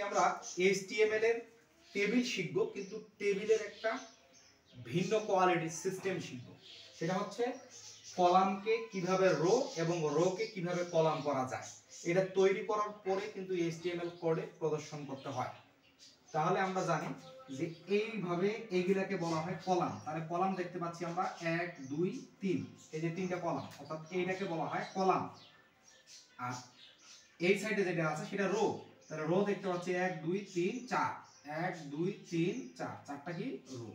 আমরা HTML এর table শিখবো, কিন্তু টেবিলের একটা ভিন্ন কোয়ালিটি সিস্টেম শিখবো। সেটা হচ্ছে কলামকে কিভাবে রো এবং রোকে কিভাবে কলাম করা যায়। এটা তৈরি করার পরে কিন্তু HTML কোডে প্রদর্শন করতে হয়। তাহলে আমরা জানি যে এইভাবে এইগুলাকে বলা হয় কলাম। তাহলে কলাম দেখতে পাচ্ছি আমরা 1 2 3, এই যে তিনটা কলাম, অর্থাৎ এইটাকে বলা হয় কলাম। আর এই সাইডে যেটা আছে সেটা রো। তাহলে রো দেখতে পাচ্ছি 1 2 3 4, 1 2 3 4, চারটা কি রো,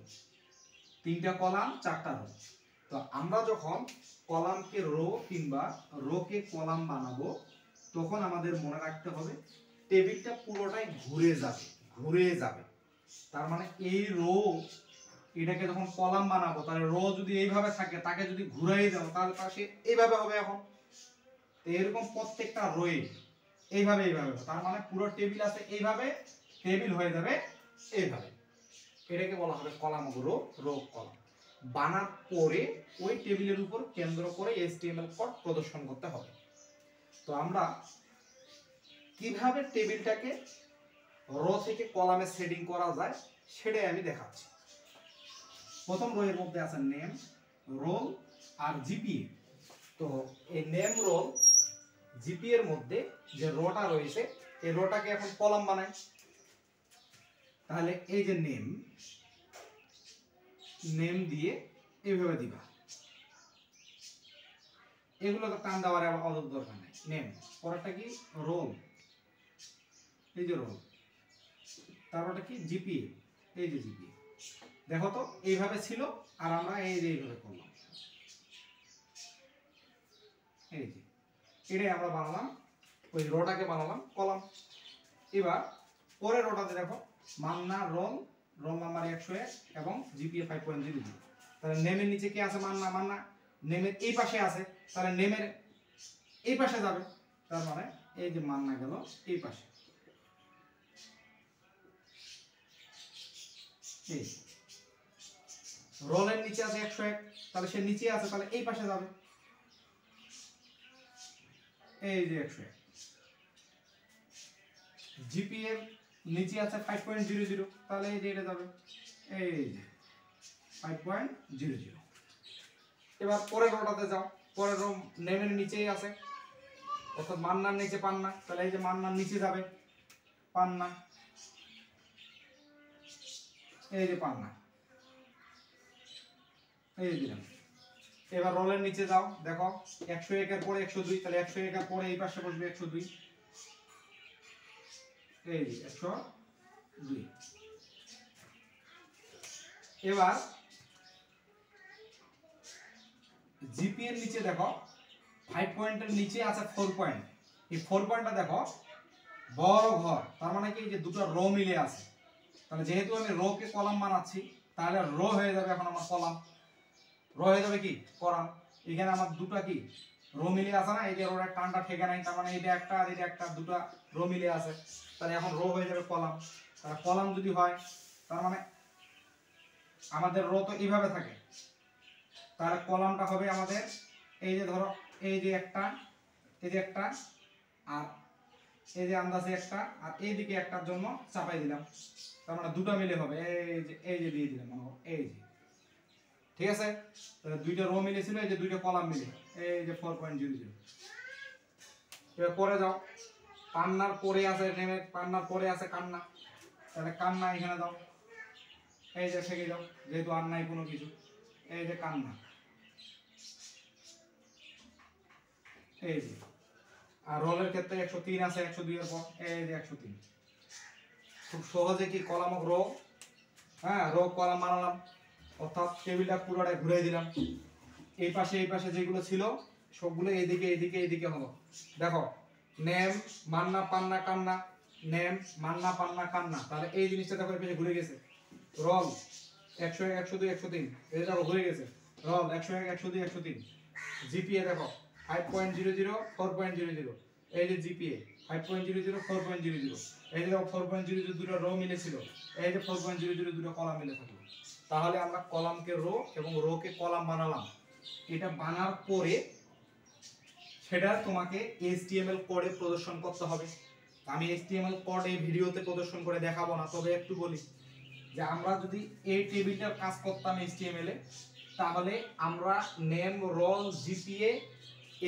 তিনটা কলাম চারটা রো। তো আমরা যখন কলামকে রো কিংবা রোকে কলাম বানাবো, তখন আমাদের মনে রাখতে হবে টেবিলটা পুরোটাই ঘুরে যাবে। তার মানে এই রো, এটাকে যখন কলাম বানাবো, তাহলে রো যদি এইভাবে থাকে, তাকে যদি ঘুরাই দাও তাহলে সে এইভাবে হবে। এখন তো এরকম প্রত্যেকটা রোয়ে এইভাবে তার মানে পুরো টেবিল আছে এইভাবে, টেবিল হয়ে যাবে এইভাবে। এটাকে বলা হবে কলাম রো, রো কলাম। বানার পরে ওই টেবিলের উপর কেন্দ্র করে HTML কোড প্রদর্শন করতে হবে। তো আমরা কিভাবে টেবিলটাকে রো থেকে কলামে সেটিং করা যায় সেটাই আমি দেখাচ্ছি। প্রথম রো এর মধ্যে আছে নেম, রোল আর জিপিএ। তো এই নেম, রোল, জিপিএ এর মধ্যে যে রোটা রয়েছে, এই রোটাকে এখন কলাম বানাই। তাহলে এই যে নেম দিয়ে এইভাবে দিবা। এগুলো তো টান দেওয়ার আবার দরকার নেই। নেম, পরেরটা কি রোল, এই যে রোল, তারপরটা কি জিপিএ, এই যে জিপিএ। দেখো তো এইভাবে ছিল, আর আমরা এই যে এইভাবে করলাম, এই যে এটাই আমরা বানালাম, ওই রোটাকে বানালাম কলাম। এবার পরের রোটাতে দেখো মান্না রোল, রোল নাম্বার 101 এবং জিপিএ 5.00। তাহলে নেমের নিচে কি আছে? মান্না নেমের এই পাশে আছে, তাহলে নেমের এই পাশে যাবে। তার মানে এই যে মান্না গেল এই পাশে, এই রোলের নিচে আছে 101, তাহলে সে নিচে আছে, তাহলে এই পাশে যাবে, এই যে 101। জিপিএ নিচে আছে 5.00, তাহলে এই যে এটা যাবে, এই যে 5.00। এবার পরের রোটাতে যাও, পরের রো নেমের নিচেই আছে, অর্থাৎ মান্নার নিচে পান্না, তাহলে এই যে মান্নার নিচে যাবে পান্না, এই যে পান্না, এই দিলাম। এবার রোলের নিচে যাও, দেখো 101 এর পরে 102, তাহলে 101 এর পরে এই পাশে বসবে 102, এই যে 102। এবার জিপি এর নিচে দেখো 5 পয়েন্টের নিচে আছে 4 পয়েন্ট। এই 4 পয়েন্টটা দেখো বড় ঘর, তার মানে কি যে দুটো রো মিলে আছে। তাহলে যেহেতু আমি রো কে কলাম বানাচ্ছি, তাহলে রো হয়ে যাবে এখন আমার কলাম, রো হয়ে যাবে কি কলাম। এখানে আমার দুটো কি রো মিলে আছে না, এই যে রোর টানটা ঠেকে নাই, তার মানে এটা একটা আর এটা একটা, দুটো রো মিলে আছে, তাহলে এখন রো হয়ে যাবে কলাম। তাহলে কলাম যদি হয়, তার মানে আমাদের রো তো এইভাবে থাকে, তাহলে কলামটা হবে আমাদের এই যে ধরো এই যে একটা, এই যে একটা, আর এই যে আন্দাজে একটা, আর এইদিকে একটার জন্য চাপাই দিলাম, তার মানে দুটো মিলে হবে, এই যে দিয়ে দিলাম, মনে করো এই যে, ঠিক আছে। তাহলে দুইটা রো মিলে ছিল, এই যে দুইটা কলাম মিলে, এই যে 4.00। এবার পরে যাও, পান্নার পরে আছে নেমে, পান্নার পরে আছে কান্না, তাহলে কান্না এখানে দাও, এই যে থেকে দাও, যেহেতু আর নাই কোনো কিছু, এই যে কান্না, এই যে। আর রোলের ক্ষেত্রে 103 আছে 102 এর পর, এই যে 103। খুব সহজে কি কলাম রো, হ্যাঁ রো কলাম বানালাম, অর্থাৎ টেবিলটা পুরোটা ঘুরিয়ে দিলাম। এই পাশে যেগুলো ছিল সবগুলো এইদিকে এইদিকে এইদিকে হলো। দেখো নেম মান্না পান্না কান্না, নেম মান্না পান্না কান্না, তাহলে এই জিনিসটা দেখো এই পাশে ঘুরে গেছে। রোল 101 102 103, এটা ঘুরে গেছে। রোল 101 102 103। জিপিএ দেখো 5.00 4.00, এই যে জিপিএ 5.00 4.00, এই যে 4.00 দুটো রো মিলে ছিল, এই যে 4.00 দুটো কলাম মিলে থাকলো। তাহলে আমরা কলামকে রো এবং রোকে কলাম বানালাম। এটা বানার পরে সেটা তোমাকে HTML কোডে প্রদর্শন করতে হবে। আমি HTML কোড এই ভিডিওতে প্রদর্শন করে দেখাবো না, তবে একটু বলি যে আমরা যদি এই টেবিলটার কাজ করতাম HTML এ, তাহলে আমরা নেম, রোল, জিপিএ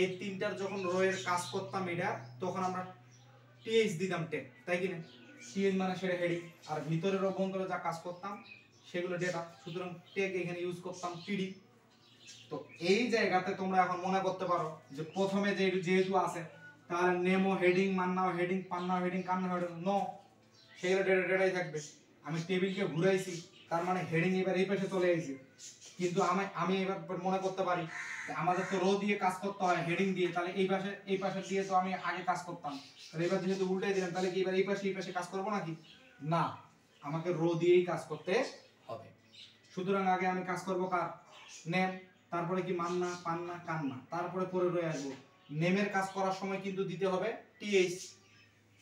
এই তিনটার যখন রো এর কাজ করতাম এটা, তখন আমরা টিএইচ দিতাম ট্যাগ, তাই কি না? টিএইচ মানে সেটা হেডিং, আর ভিতরের অভ্যন্তরে যা কাজ করতাম সেগুলো ডেটা, সুতরাং ট্যাগ এখানে ইউজ করতাম টিডি। তো এই জায়গাতে তোমরা এখন মনে করতে পারো যে প্রথমে যেহেতু আছে, তাহলে নেমো হেডিং, মান্নাও হেডিং, পান্নাও হেডিং, কান্নাও হেডিং, নো, সেগুলো ডেটাই থাকবে। আমি টেবিলকে ঘুরাইছি, তার মানে হেডিং এবার এই পাশে চলে এসেছে। কিন্তু আমি এবার মনে করতে পারি আমাদের তো রো দিয়ে কাজ করতে হয় হেডিং দিয়ে, তাহলে এই পাশে দিয়ে তো আমি আগে কাজ করতাম, তাহলে এবার যেহেতু উল্টাই দিলাম, তাহলে কি এবার এই পাশে কাজ করবো নাকি? না, আমাকে রো দিয়েই কাজ করতে হবে। সুতরাং আগে আমি কাজ করবো কার? নেম, তারপরে কি মান্না, পান্না, কান্না, তারপরে পরে রয়ে আসবো। নেমের কাজ করার সময় কিন্তু দিতে হবে টিএইচ,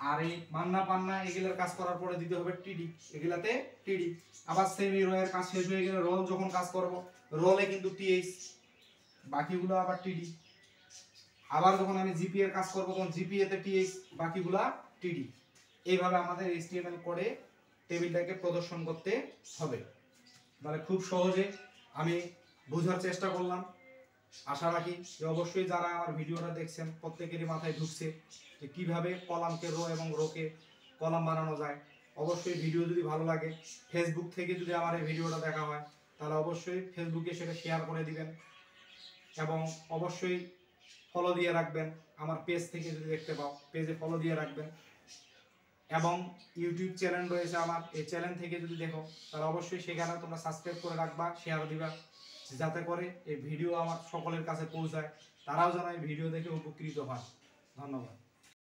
আর এই মান্না, পান্না এগুলোর কাজ করার পরে দিতে হবে টিডি, এগুলাতে টিডি। আবার সেম এই রয়ের কাজ শেষ হয়ে গেলে রোল যখন কাজ করব, রোলে কিন্তু টিএইচ, বাকিগুলো আবার টিডি। আবার যখন আমি জিপি এর কাজ করব, তখন জিপিএ তে টিএইচ, বাকিগুলা টিডি। এইভাবে আমাদের HTML কোডে টেবিলটাকে প্রদর্শন করতে হবে। তাহলে খুব সহজে আমি বোঝার চেষ্টা করলাম। আশা রাখি যে অবশ্যই যারা আমার ভিডিওটা দেখছেন প্রত্যেকেরই মাথায় ঢুকছে যে কিভাবে কলামকে রো এবং রোকে কলাম বানানো যায়। অবশ্যই ভিডিও যদি ভালো লাগে, ফেসবুক থেকে যদি আমার এই ভিডিওটা দেখা হয়, তাহলে অবশ্যই ফেসবুকে সেটা শেয়ার করে দিবেন এবং অবশ্যই ফলো দিয়ে রাখবেন। আমার পেজ থেকে যদি দেখতে পাও, পেজে ফলো দিয়ে রাখবেন। এবং ইউটিউব চ্যানেল রয়েছে আমার, এই চ্যানেল থেকে যদি দেখো তাহলে অবশ্যই সেখানে তোমরা সাবস্ক্রাইব করে রাখবা, শেয়ার দিবা, যাতে করে এই ভিডিও আমার সকলের কাছে পৌঁছায়, তারাও যেন এই ভিডিও দেখে উপকৃত হয়। ধন্যবাদ।